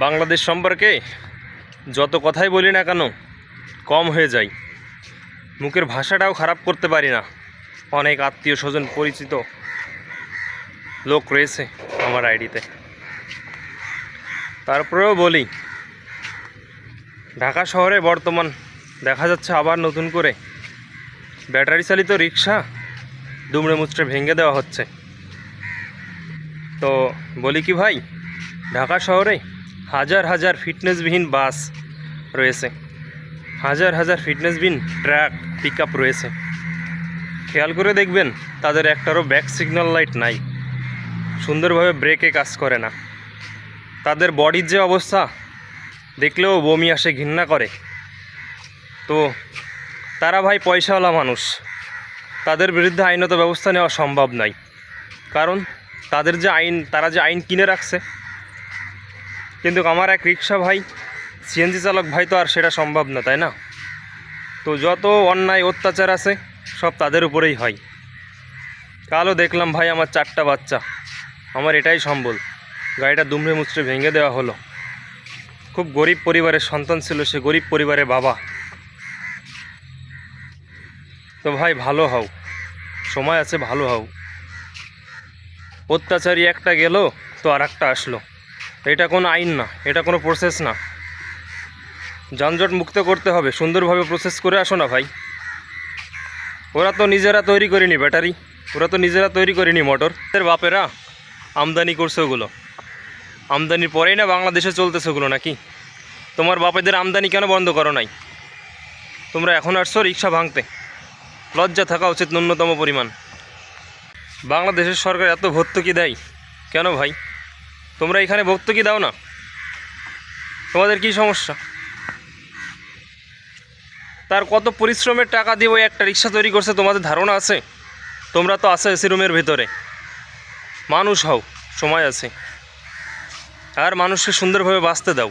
বাংলাদেশ সম্পর্কে যত কথাই বলি না কেন কম হয়ে যায়। মুখের ভাষাটাও খারাপ করতে পারি না। অনেক আত্মীয় স্বজন পরিচিত লোক রয়েছে আমার আইডিতে, তারপরেও বলি ঢাকা শহরে বর্তমান দেখা যাচ্ছে আবার নতুন করে ব্যাটারি চালিত রিক্সা দুমড়ে মুচড়ে ভেঙে দেওয়া হচ্ছে। তো বলি কি ভাই, ঢাকা শহরে হাজার হাজার ফিটনেসবিহীন বাস রয়েছে, হাজার হাজার ফিটনেসবিহীন ট্রাক পিক আপ রয়েছে। খেয়াল করে দেখবেন তাদের একটারও ব্যাক সিগন্যাল লাইট নাই, সুন্দরভাবে ব্রেকে কাজ করে না। তাদের বডির যে অবস্থা দেখলেও বমি আসে, ঘৃণা করে। তো তারা ভাই পয়সাওয়ালা মানুষ, তাদের বিরুদ্ধে আইনত ব্যবস্থা নেওয়া সম্ভব নয়। কারণ তাদের যে আইন, তারা যে আইন কিনে রাখছে। কিন্তু আমার এক রিক্সা ভাই, সিএনজি চালক ভাই তো আর সেটা সম্ভব না, তাই না? তো যত অন্যায় অত্যাচার আছে সব তাদের উপরেই হয়। কালও দেখলাম ভাই আমার 4টা বাচ্চা, আমার এটাই সম্বল, গাড়িটা দুমড়ে মুচড়ে ভেঙে দেওয়া হলো। খুব গরিব পরিবারের সন্তান ছিল সে, গরিব পরিবারের বাবা। তো ভাই ভালো হও, সময় আছে, ভালো হও। অত্যাচারী একটা গেল তো আর একটা আসলো, এটা কোনো আইন না, এটা কোনো প্রসেস না। যানজট মুক্ত করতে হবে, সুন্দরভাবে প্রসেস করে আসো না ভাই। ওরা তো নিজেরা তৈরি করেনি ব্যাটারি, ওরা তো নিজেরা তৈরি করেনি মোটর। এর বাপেরা আমদানি করছে ওগুলো, আমদানির পরেই না বাংলাদেশে চলতেছে ওগুলো নাকি? তোমার বাপেদের আমদানি কেন বন্ধ করো নাই? তোমরা এখন আসছো রিক্সা ভাঙতে, লজ্জা থাকা উচিত ন্যূনতম পরিমাণ। বাংলাদেশের সরকার এত ভর্তুকি দেয় কেন ভাই? তোমরা এখানে ভর্তুকি দাও না, তোমাদের কি সমস্যা? তার কত পরিশ্রমের টাকা দিয়ে ওই একটা রিক্সা তৈরি করছে তোমাদের ধারণা আছে? তোমরা তো আছো এসি রুমের ভিতরে। মানুষ হও, সময় আছে, আর মানুষকে সুন্দরভাবে বাঁচতে দাও।